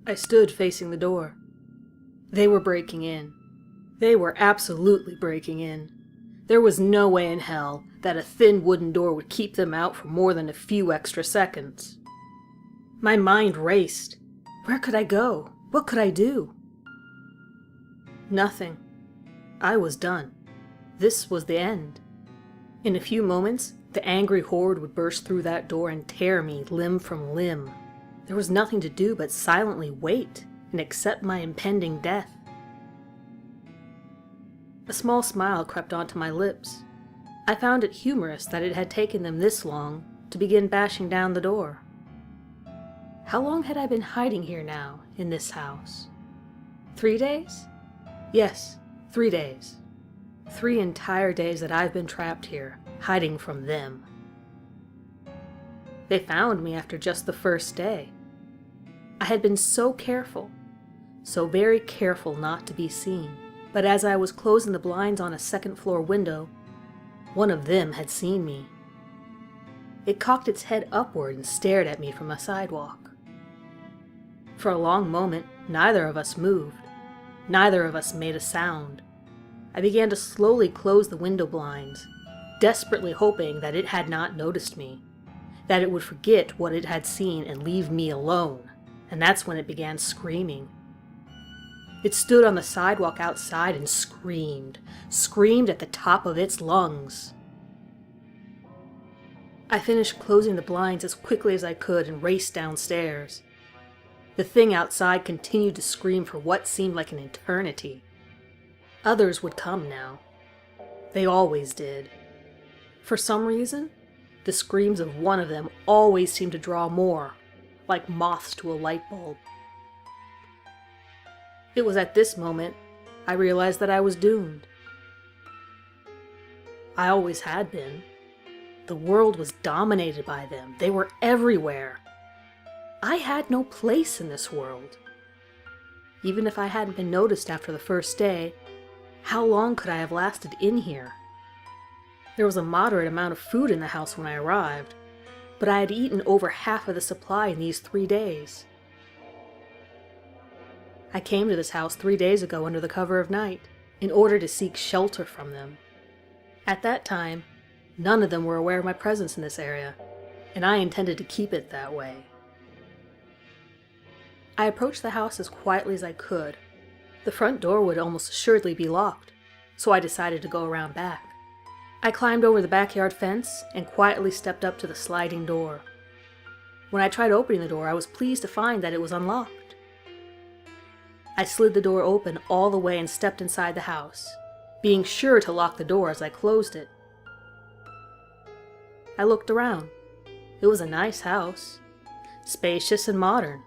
I stood facing the door. They were breaking in. They were absolutely breaking in. There was no way in hell that a thin wooden door would keep them out for more than a few extra seconds. My mind raced. Where could I go? What could I do? Nothing. I was done. This was the end. In a few moments, the angry horde would burst through that door and tear me limb from limb. There was nothing to do but silently wait and accept my impending death. A small smile crept onto my lips. I found it humorous that it had taken them this long to begin bashing down the door. How long had I been hiding here now, in this house? 3 days? Yes, 3 days. 3 entire days that I've been trapped here, hiding from them. They found me after just the first day. I had been so careful, so very careful not to be seen. But as I was closing the blinds on a second-floor window, one of them had seen me. It cocked its head upward and stared at me from the sidewalk. For a long moment, neither of us moved. Neither of us made a sound. I began to slowly close the window blinds, desperately hoping that it had not noticed me, that it would forget what it had seen and leave me alone, and that's when it began screaming. It stood on the sidewalk outside and screamed at the top of its lungs. I finished closing the blinds as quickly as I could and raced downstairs. The thing outside continued to scream for what seemed like an eternity. Others would come now. They always did. For some reason, the screams of one of them always seemed to draw more, like moths to a light bulb. It was at this moment I realized that I was doomed. I always had been. The world was dominated by them. They were everywhere. I had no place in this world. Even if I hadn't been noticed after the first day, how long could I have lasted in here? There was a moderate amount of food in the house when I arrived, but I had eaten over half of the supply in these 3 days. I came to this house 3 days ago under the cover of night, in order to seek shelter from them. At that time, none of them were aware of my presence in this area, and I intended to keep it that way. I approached the house as quietly as I could. The front door would almost assuredly be locked, so I decided to go around back. I climbed over the backyard fence and quietly stepped up to the sliding door. When I tried opening the door, I was pleased to find that it was unlocked. I slid the door open all the way and stepped inside the house, being sure to lock the door as I closed it. I looked around. It was a nice house, spacious and modern.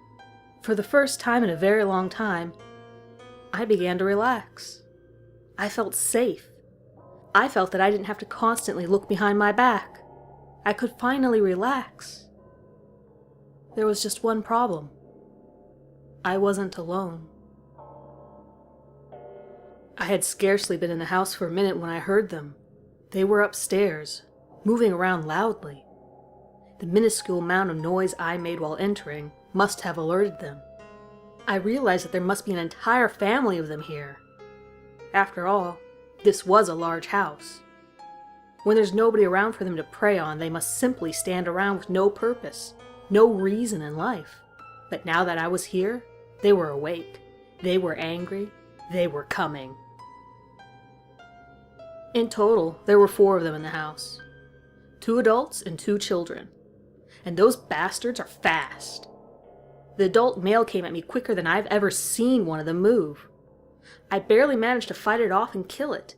For the first time in a very long time, I began to relax. I felt safe. I felt that I didn't have to constantly look behind my back. I could finally relax. There was just one problem. I wasn't alone. I had scarcely been in the house for a minute when I heard them. They were upstairs, moving around loudly. The minuscule amount of noise I made while entering must have alerted them. I realized that there must be an entire family of them here. After all, this was a large house. When there's nobody around for them to prey on, they must simply stand around with no purpose, no reason in life. But now that I was here, they were awake. They were angry. They were coming. In total, there were 4 of them in the house. 2 adults and 2 children. And those bastards are fast. The adult male came at me quicker than I've ever seen one of them move. I barely managed to fight it off and kill it.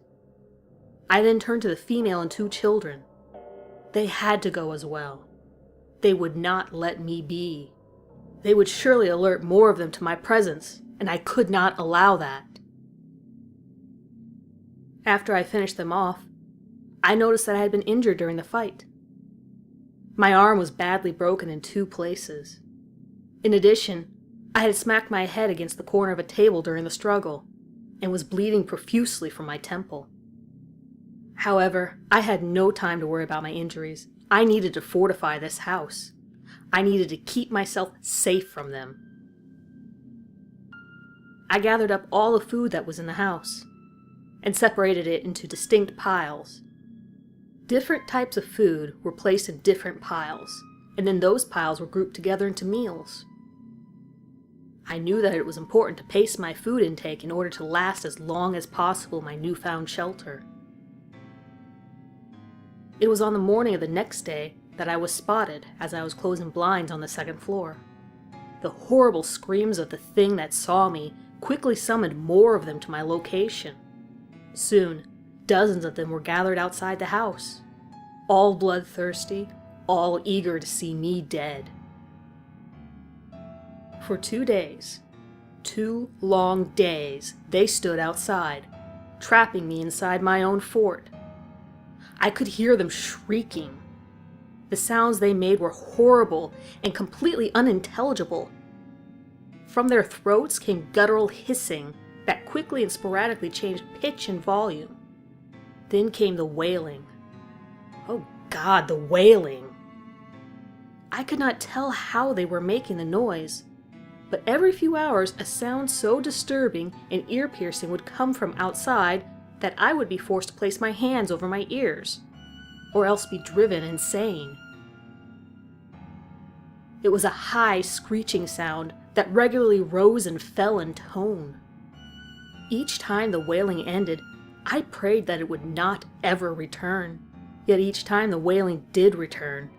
I then turned to the female and 2 children. They had to go as well. They would not let me be. They would surely alert more of them to my presence, and I could not allow that. After I finished them off, I noticed that I had been injured during the fight. My arm was badly broken in 2 places. In addition, I had smacked my head against the corner of a table during the struggle, and was bleeding profusely from my temple. However, I had no time to worry about my injuries. I needed to fortify this house. I needed to keep myself safe from them. I gathered up all the food that was in the house and separated it into distinct piles. Different types of food were placed in different piles, and then those piles were grouped together into meals. I knew that it was important to pace my food intake in order to last as long as possible in my newfound shelter. It was on the morning of the next day that I was spotted as I was closing blinds on the second floor. The horrible screams of the thing that saw me quickly summoned more of them to my location. Soon, dozens of them were gathered outside the house, all bloodthirsty, all eager to see me dead. For 2 days, 2 long days, they stood outside, trapping me inside my own fort. I could hear them shrieking. The sounds they made were horrible and completely unintelligible. From their throats came guttural hissing that quickly and sporadically changed pitch and volume. Then came the wailing. Oh God, the wailing! I could not tell how they were making the noise, but every few hours a sound so disturbing and ear-piercing would come from outside that I would be forced to place my hands over my ears, or else be driven insane. It was a high, screeching sound that regularly rose and fell in tone. Each time the wailing ended, I prayed that it would not ever return, yet each time the wailing did return,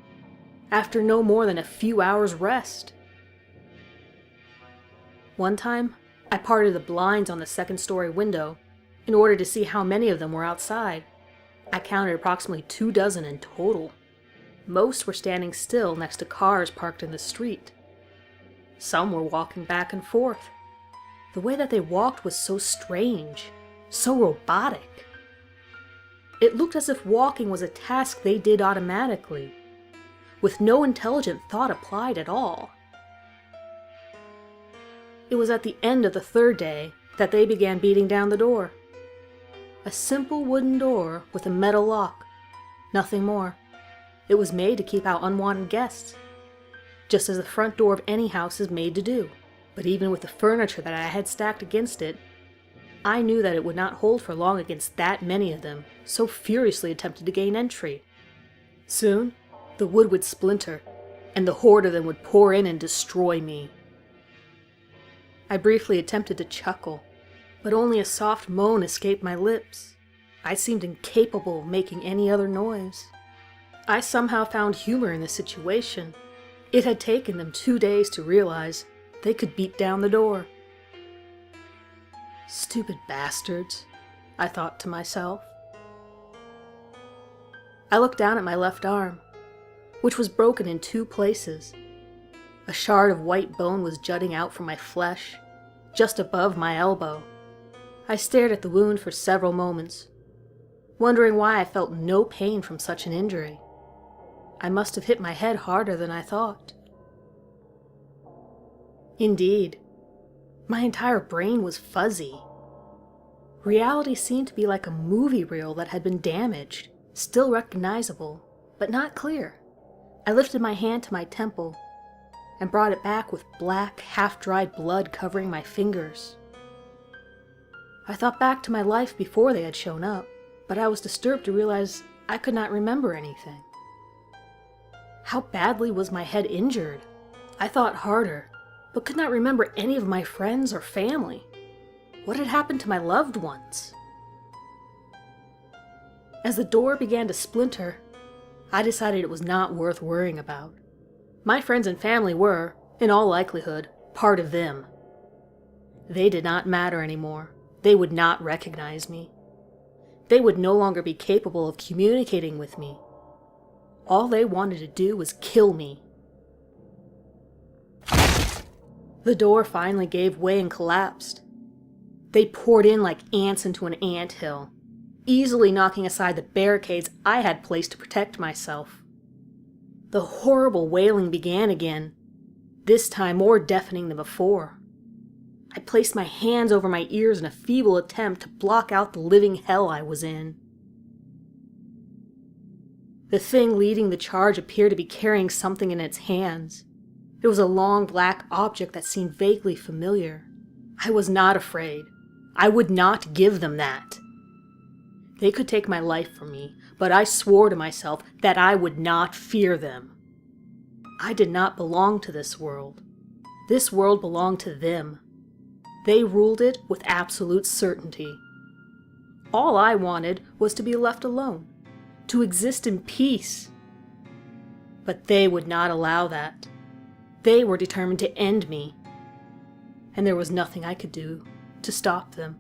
after no more than a few hours' rest. One time, I parted the blinds on the second-story window in order to see how many of them were outside. I counted approximately 24 in total. Most were standing still next to cars parked in the street. Some were walking back and forth. The way that they walked was so strange, so robotic. It looked as if walking was a task they did automatically, with no intelligent thought applied at all. It was at the end of the 3rd day that they began beating down the door. A simple wooden door with a metal lock, nothing more. It was made to keep out unwanted guests, just as the front door of any house is made to do. But even with the furniture that I had stacked against it, I knew that it would not hold for long against that many of them so furiously attempted to gain entry. Soon, the wood would splinter, and the horde of them would pour in and destroy me. I briefly attempted to chuckle, but only a soft moan escaped my lips. I seemed incapable of making any other noise. I somehow found humor in the situation. It had taken them 2 days to realize they could beat down the door. Stupid bastards, I thought to myself. I looked down at my left arm, which was broken in 2 places. A shard of white bone was jutting out from my flesh, just above my elbow. I stared at the wound for several moments, wondering why I felt no pain from such an injury. I must have hit my head harder than I thought. Indeed, my entire brain was fuzzy. Reality seemed to be like a movie reel that had been damaged, still recognizable, but not clear. I lifted my hand to my temple and brought it back with black, half-dried blood covering my fingers. I thought back to my life before they had shown up, but I was disturbed to realize I could not remember anything. How badly was my head injured? I thought harder, but could not remember any of my friends or family. What had happened to my loved ones? As the door began to splinter, I decided it was not worth worrying about. My friends and family were, in all likelihood, part of them. They did not matter anymore. They would not recognize me. They would no longer be capable of communicating with me. All they wanted to do was kill me. The door finally gave way and collapsed. They poured in like ants into an anthill, easily knocking aside the barricades I had placed to protect myself. The horrible wailing began again, this time more deafening than before. I placed my hands over my ears in a feeble attempt to block out the living hell I was in. The thing leading the charge appeared to be carrying something in its hands. It was a long black object that seemed vaguely familiar. I was not afraid. I would not give them that. They could take my life from me, but I swore to myself that I would not fear them. I did not belong to this world. This world belonged to them. They ruled it with absolute certainty. All I wanted was to be left alone, to exist in peace. But they would not allow that. They were determined to end me, and there was nothing I could do to stop them.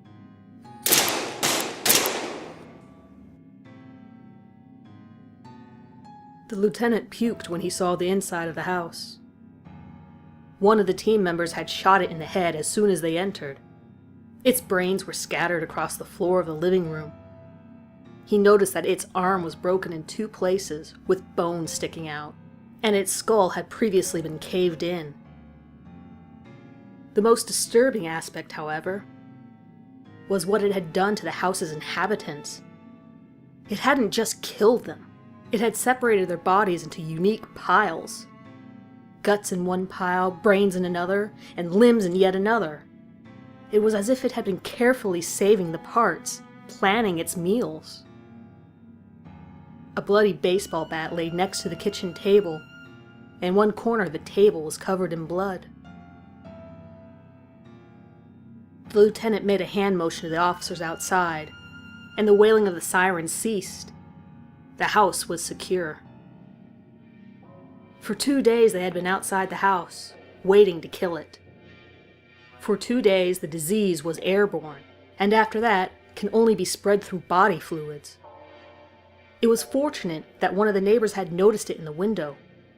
The lieutenant puked when he saw the inside of the house. One of the team members had shot it in the head as soon as they entered. Its brains were scattered across the floor of the living room. He noticed that its arm was broken in 2 places, with bones sticking out, and its skull had previously been caved in. The most disturbing aspect, however, was what it had done to the house's inhabitants. It hadn't just killed them. It had separated their bodies into unique piles. Guts in one pile, brains in another, and limbs in yet another. It was as if it had been carefully saving the parts, planning its meals. A bloody baseball bat lay next to the kitchen table. In one corner of the table was covered in blood. The lieutenant made a hand motion to the officers outside, and the wailing of the siren ceased. The house was secure. For 2 days they had been outside the house, waiting to kill it. For 2 days the disease was airborne, and after that can only be spread through body fluids. It was fortunate that one of the neighbors had noticed it in the window,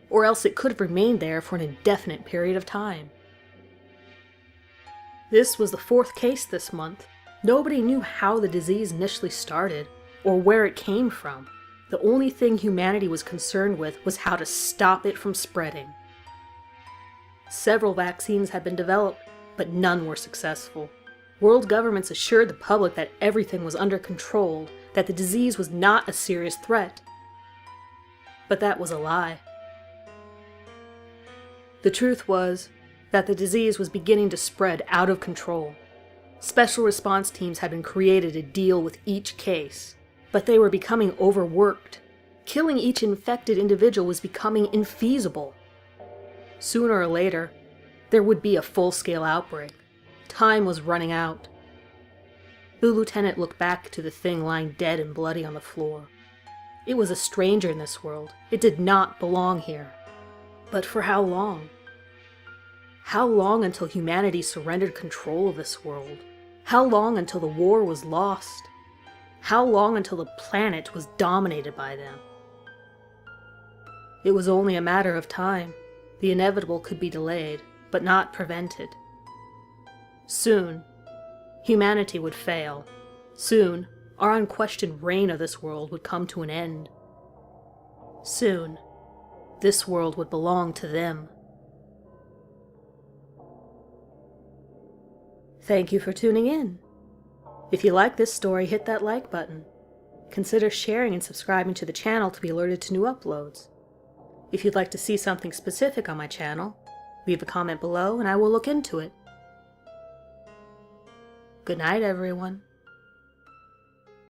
or else it could have remained there for an indefinite period of time. This was the 4th case this month. Nobody knew how the disease initially started, or where it came from. The only thing humanity was concerned with was how to stop it from spreading. Several vaccines had been developed, but none were successful. World governments assured the public that everything was under control, that the disease was not a serious threat. But that was a lie. The truth was that the disease was beginning to spread out of control. Special response teams had been created to deal with each case, but they were becoming overworked. Killing each infected individual was becoming infeasible. Sooner or later, there would be a full-scale outbreak. Time was running out. The lieutenant looked back to the thing lying dead and bloody on the floor. It was a stranger in this world. It did not belong here. But for how long? How long until humanity surrendered control of this world? How long until the war was lost? How long until the planet was dominated by them? It was only a matter of time. The inevitable could be delayed, but not prevented. Soon, humanity would fail. Soon, our unquestioned reign of this world would come to an end. Soon, this world would belong to them. Thank you for tuning in. If you like this story, hit that like button. Consider sharing and subscribing to the channel to be alerted to new uploads. If you'd like to see something specific on my channel, leave a comment below and I will look into it. Good night, everyone.